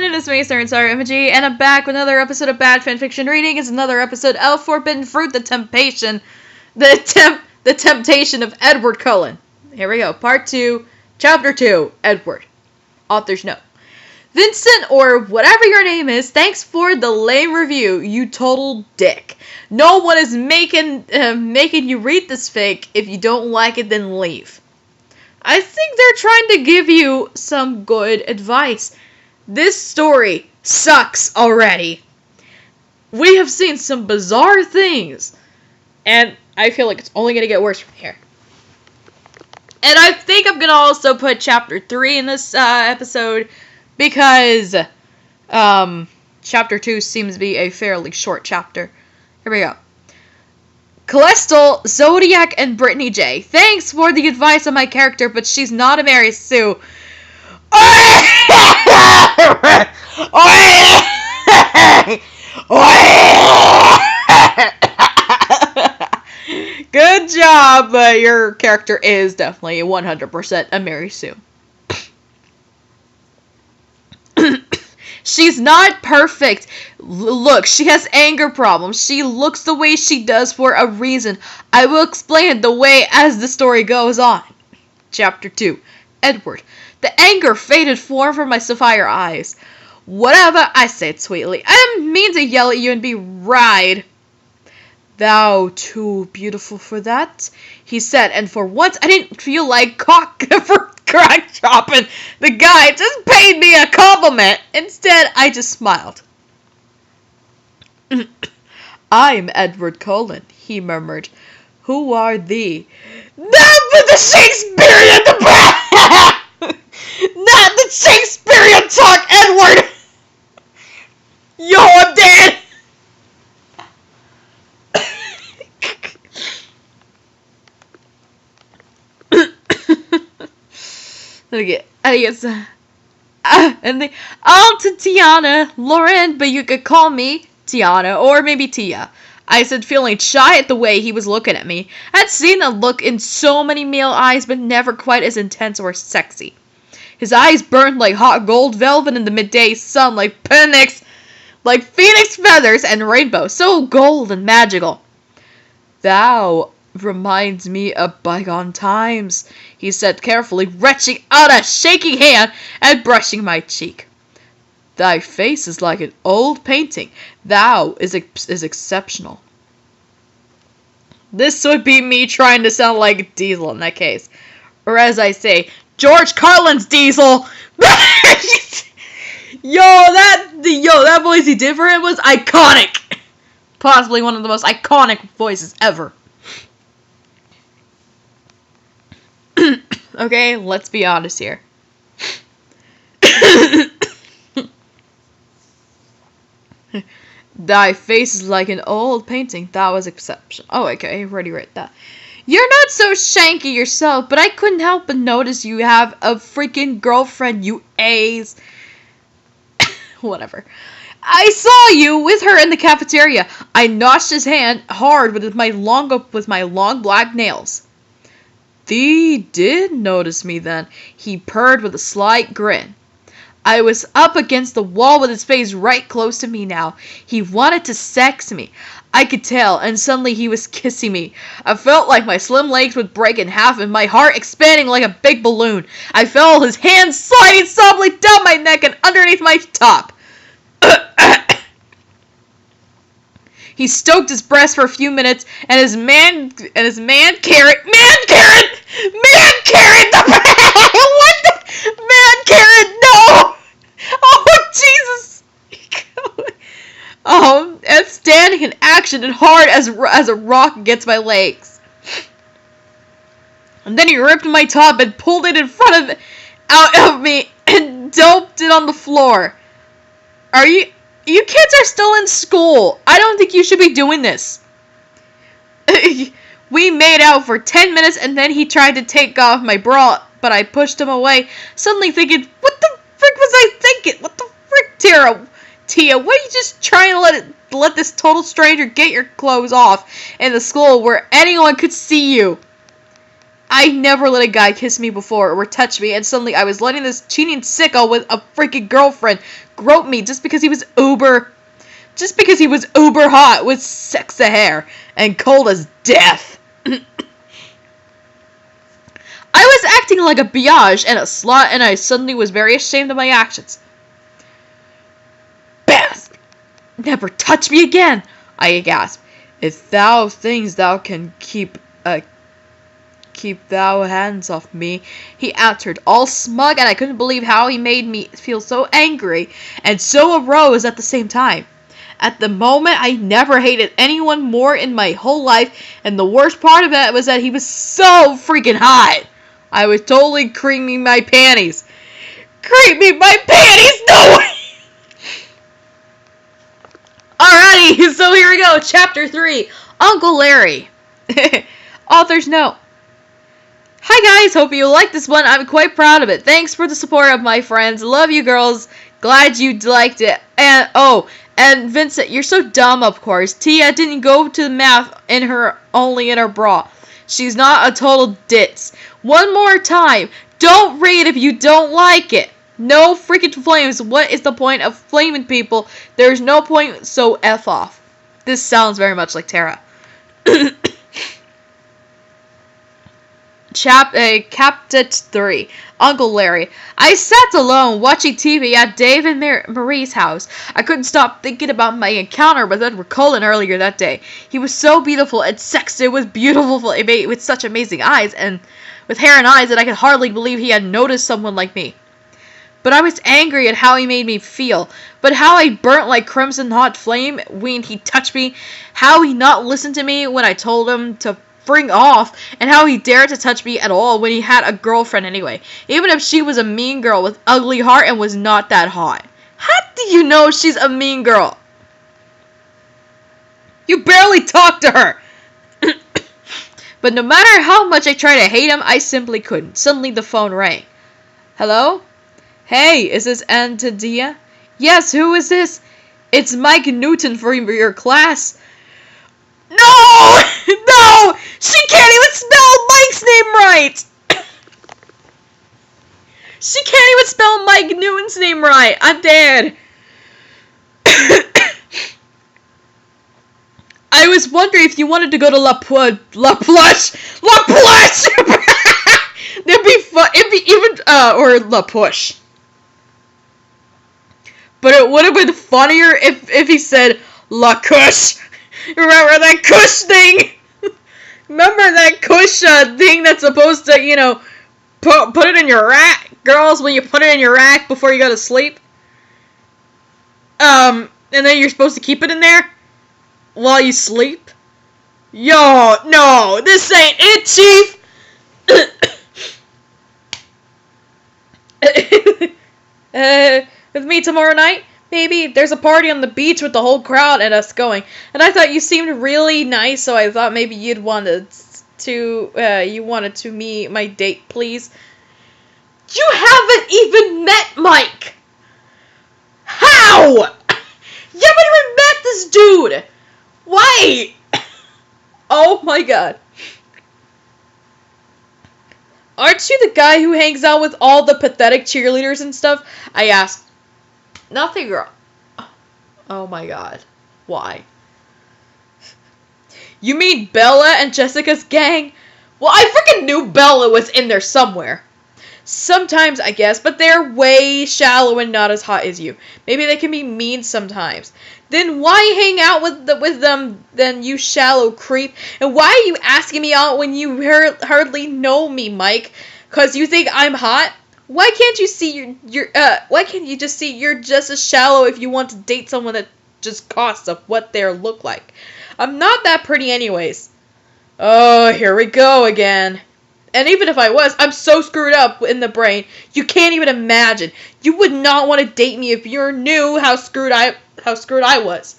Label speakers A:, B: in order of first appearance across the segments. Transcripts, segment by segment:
A: name is SearingSorrow, and I'm back with another episode of Bad Fanfiction Reading. It's another episode of Forbidden Fruit, the Temptation of Edward Cullen. Here we go, Part 2, Chapter 2, Edward. Author's note. Vincent, or whatever your name is, thanks for the lame review, you total dick. No one is making you read this fic. If you don't like it, then leave. I think they're trying to give you some good advice. This story sucks already. We have seen some bizarre things, and I feel like it's only going to get worse from here. And I think I'm going to also put Chapter 3 in this episode, because Chapter 2 seems to be a fairly short chapter. Here we go. Celestial, Zodiac, and Brittany J. Thanks for the advice on my character, but she's not a Mary Sue. Good job, but your character is definitely 100% a Mary Sue. She's not perfect. Look, she has anger problems. She looks the way she does for a reason. I will explain it the way as the story goes on. Chapter 2. Edward. The anger faded form from my sapphire eyes. Whatever, I said sweetly. I didn't mean to yell at you and be ride. Thou too beautiful for that, he said, and for once I didn't feel like crack chopping. The guy just paid me a compliment. Instead, I just smiled. I'm Edward Cullen, he murmured. Who are thee? That was the Shakespearean not the Shakespearean talk, Edward! Yo, I'm dead! I guess, and they, to Tiana, Lauren, but you could call me Tiana, or maybe Tia. I said, feeling shy at the way he was looking at me. I'd seen that look in so many male eyes, but never quite as intense or sexy. His eyes burned like hot gold velvet in the midday sun, like phoenix feathers and rainbows, so gold and magical. Thou reminds me of bygone times, he said carefully, reaching out a shaking hand and brushing my cheek. Thy face is like an old painting. Thou is exceptional. This would be me trying to sound like Diesel in that case. Or as I say, George Carlin's Diesel! that voice he did for him was iconic! Possibly one of the most iconic voices ever. Okay, let's be honest here. Thy face is like an old painting. That was exception. Oh, okay, I already read that. You're not so shanky yourself, but I couldn't help but notice you have a freaking girlfriend, you A's. Whatever. I saw you with her in the cafeteria. I notched his hand hard with my long black nails. Thee did notice me then, he purred with a slight grin. I was up against the wall with his face right close to me now. He wanted to sex me. I could tell, and suddenly he was kissing me. I felt like my slim legs would break in half and my heart expanding like a big balloon. I felt his hands sliding softly down my neck and underneath my top. He stoked his breast for a few minutes, and his man carrot, what the, man carrot, no! Oh, Jesus! And standing in action and hard as a rock against my legs. And then he ripped my top and pulled it out of me, and dumped it on the floor. You kids are still in school. I don't think you should be doing this. We made out for 10 minutes and then he tried to take off my bra, but I pushed him away, suddenly thinking, what the frick was I thinking? What the frick, Tia, why are you just trying to let this total stranger get your clothes off in the school where anyone could see you? I never let a guy kiss me before or touch me, and suddenly I was letting this cheating sicko with a freaking girlfriend grope me just because he was uber hot with sexy hair and cold as death. I was acting like a biatch and a slut, and I suddenly was very ashamed of my actions. Bastard! Never touch me again! I gasped. If thou thinks thou can keep thou hands off me, he answered, all smug, and I couldn't believe how he made me feel so angry and so aroused at the same time. At the moment, I never hated anyone more in my whole life, and the worst part of it was that he was so freaking hot. I was totally creaming my panties. Creaming my panties? No way! Alrighty, so here we go. Chapter 3. Uncle Larry. Author's note. Hi guys, hope you liked this one. I'm quite proud of it. Thanks for the support of my friends. Love you girls. Glad you liked it. And Vincent, you're so dumb, of course. Tia didn't go to the math only in her bra. She's not a total ditz. One more time. Don't read if you don't like it. No freaking flames. What is the point of flaming people? There's no point, so F off. This sounds very much like Tara. Chapter 3. Uncle Larry. I sat alone watching TV at Dave and Marie's house. I couldn't stop thinking about my encounter with Edward Cullen earlier that day. He was so beautiful and sexy with with such amazing eyes and with hair and eyes that I could hardly believe he had noticed someone like me. But I was angry at how he made me feel. But how I burnt like crimson hot flame when he touched me. How he not listened to me when I told him to bring off, and how he dared to touch me at all when he had a girlfriend anyway, even if she was a mean girl with ugly heart and was not that hot. How do you know she's a mean girl? You barely talk to her! But no matter how much I tried to hate him, I simply couldn't. Suddenly the phone rang. Hello? Hey, is this Antadia? Yes, who is this? It's Mike Newton for your class. No! No! She can't even spell Mike's name right! She can't even spell Mike Newton's name right! I'm dead! I was wondering if you wanted to go to La Plush! It'd be fun, or La Push. But it would have been funnier if he said La Cush! Remember that Kush thing? Remember that Kush thing that's supposed to, put it in your rack? Girls, when you put it in your rack before you go to sleep? And then you're supposed to keep it in there while you sleep? Yo, no, this ain't it, Chief! With me tomorrow night? Maybe there's a party on the beach with the whole crowd and us going. And I thought you seemed really nice, so I thought maybe you wanted to meet my date, please. You haven't even met Mike! How? You haven't even met this dude! Why? Oh my god. Aren't you the guy who hangs out with all the pathetic cheerleaders and stuff? I asked. Nothing, girl. Oh my god. Why? You mean Bella and Jessica's gang? Well, I freaking knew Bella was in there somewhere. Sometimes, I guess, but they're way shallow and not as hot as you. Maybe they can be mean sometimes. Then why hang out with them, then, you shallow creep? And why are you asking me out when you hardly know me, Mike? 'Cause you think I'm hot? Why can't you see why can't you just see you're just as shallow if you want to date someone that just costs of what they look like? I'm not that pretty anyways. Oh, here we go again. And even if I was, I'm so screwed up in the brain, you can't even imagine. You would not want to date me if you knew how screwed I was.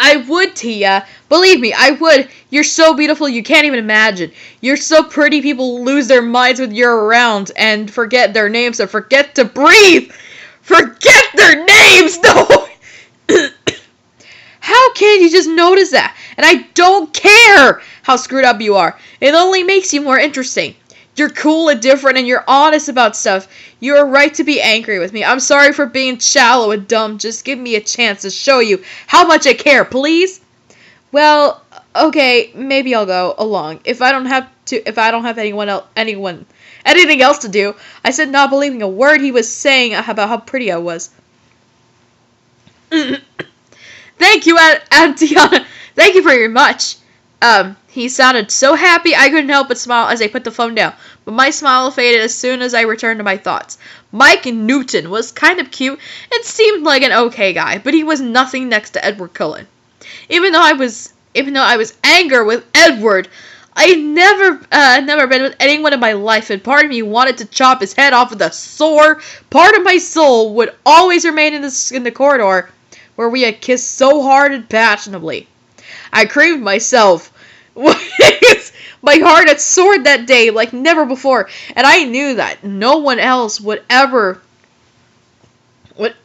A: I would, Tia. Believe me, I would. You're so beautiful you can't even imagine. You're so pretty people lose their minds when you're around and forget their names or forget to breathe. Forget their names! No! How can you just notice that? And I don't care how screwed up you are. It only makes you more interesting. You're cool and different and you're honest about stuff. You are right to be angry with me. I'm sorry for being shallow and dumb. Just give me a chance to show you how much I care, please. Well, okay, maybe I'll go along. If I don't have anything else to do. I said, not believing a word he was saying about how pretty I was. Thank you, Tiana. Thank you very much. He sounded so happy I couldn't help but smile as I put the phone down. But my smile faded as soon as I returned to my thoughts. Mike Newton was kind of cute and seemed like an okay guy, but he was nothing next to Edward Cullen. Even though I was angry with Edward, I'd never been with anyone in my life, and part of me wanted to chop his head off with a sword. Part of my soul would always remain in the corridor where we had kissed so hard and passionately. I craved myself. My heart had soared that day like never before, and I knew that no one else would ever make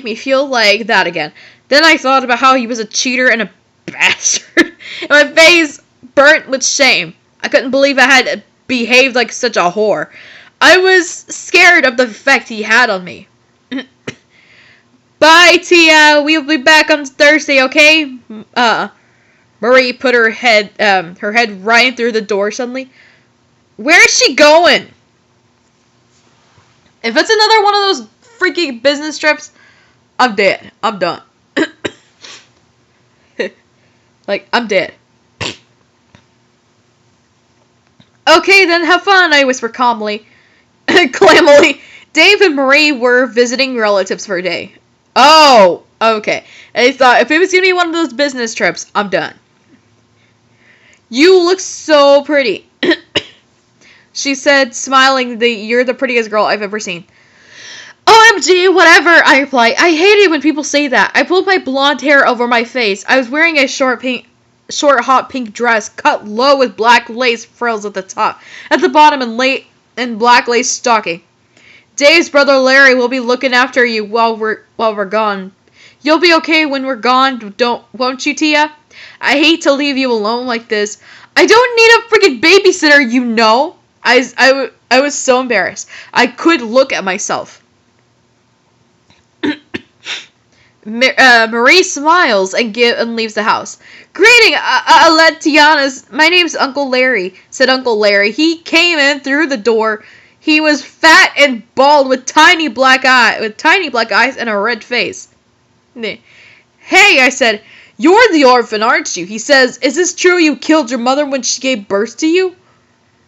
A: me feel like that again. Then I thought about how he was a cheater and a bastard, and my face burnt with shame. I couldn't believe I had behaved like such a whore. I was scared of the effect he had on me. Bye, Tia. We'll be back on Thursday, okay? Marie put her head right through the door suddenly. Where is she going? If it's another one of those freaky business trips, I'm dead. I'm done. I'm dead. Okay, then have fun, I whispered calmly. Clammily. Dave and Marie were visiting relatives for a day. Oh, okay. I thought if it was going to be one of those business trips, I'm done. You look so pretty, she said, smiling. You're the prettiest girl I've ever seen. OMG, whatever, I replied. I hate it when people say that. I pulled my blonde hair over my face. I was wearing a short hot pink dress, cut low with black lace frills at the top, at the bottom, and black lace stocking. Dave's brother Larry will be looking after you while we're gone. You'll be okay when we're gone, won't you, Tia? I hate to leave you alone like this. I don't need a freaking babysitter, you know. I was so embarrassed. I could look at myself. Marie smiles and leaves the house. Greeting, Tiana's. My name's Uncle Larry, said Uncle Larry. He came in through the door. He was fat and bald with tiny black eyes and a red face. Hey, I said, you're the orphan, aren't you? He says, is this true you killed your mother when she gave birth to you?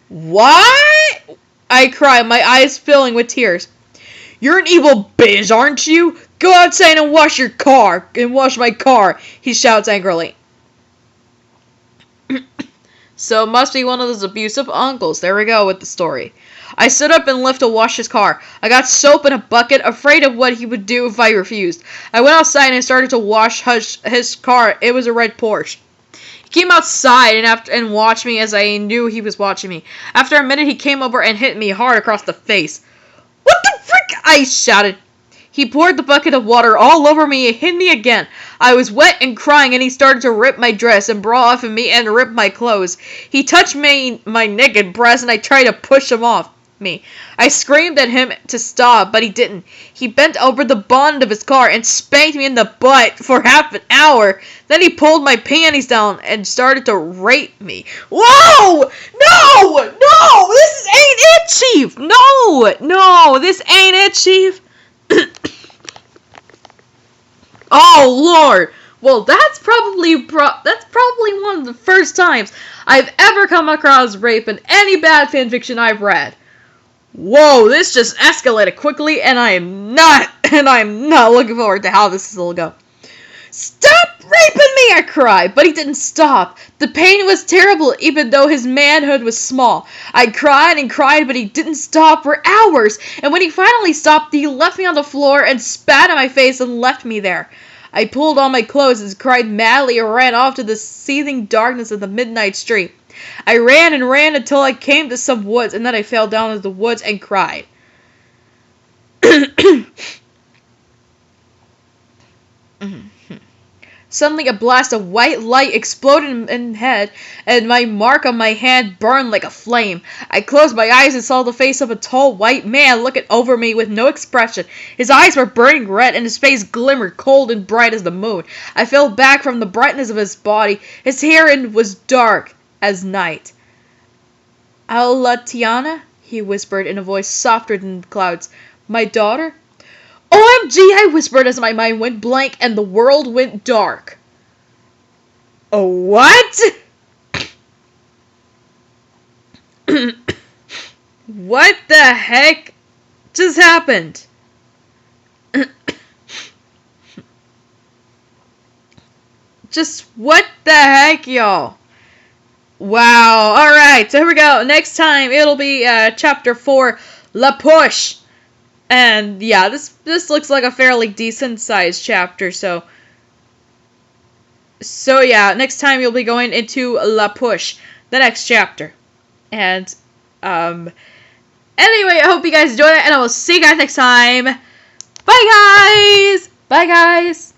A: What? I cried, my eyes filling with tears. You're an evil bitch, aren't you? Go outside and wash my car, he shouts angrily. So it must be one of those abusive uncles. There we go with the story. I stood up and left to wash his car. I got soap in a bucket, afraid of what he would do if I refused. I went outside and started to wash his car. It was a red Porsche. He came outside and watched me as I knew he was watching me. After a minute, he came over and hit me hard across the face. What the frick? I shouted. He poured the bucket of water all over me and hit me again. I was wet and crying, and he started to rip my dress and bra off of me and rip my clothes. He touched my naked breast, and I tried to push him off me. I screamed at him to stop, but he didn't. He bent over the bonnet of his car and spanked me in the butt for half an hour. Then he pulled my panties down and started to rape me. Whoa! No! This ain't it, Chief! No! This ain't it, Chief! Oh, Lord! Well, that's probably one of the first times I've ever come across rape in any bad fanfiction I've read. Whoa, this just escalated quickly, and I'm not looking forward to how this will go. Stop raping me, I cried, but he didn't stop. The pain was terrible, even though his manhood was small. I cried and cried, but he didn't stop for hours, and when he finally stopped, he left me on the floor and spat in my face and left me there. I pulled on my clothes and cried madly and ran off to the seething darkness of the midnight street. I ran and ran until I came to some woods, and then I fell down into the woods and cried. Suddenly, a blast of white light exploded in head, and my mark on my hand burned like a flame. I closed my eyes and saw the face of a tall white man looking over me with no expression. His eyes were burning red, and his face glimmered cold and bright as the moon. I fell back from the brightness of his body. His hair was dark as night. "Alatiana?" he whispered in a voice softer than the clouds. "My daughter?" "OMG!" I whispered as my mind went blank and the world went dark. Oh, what? What the heck just happened? Just what the heck, y'all? Wow. Alright, so here we go. Next time, it'll be Chapter 4, La Push. And yeah, this looks like a fairly decent sized chapter, so yeah, next time you'll be going into La Push, the next chapter. And anyway, I hope you guys enjoyed it, and I will see you guys next time. Bye guys! Bye guys!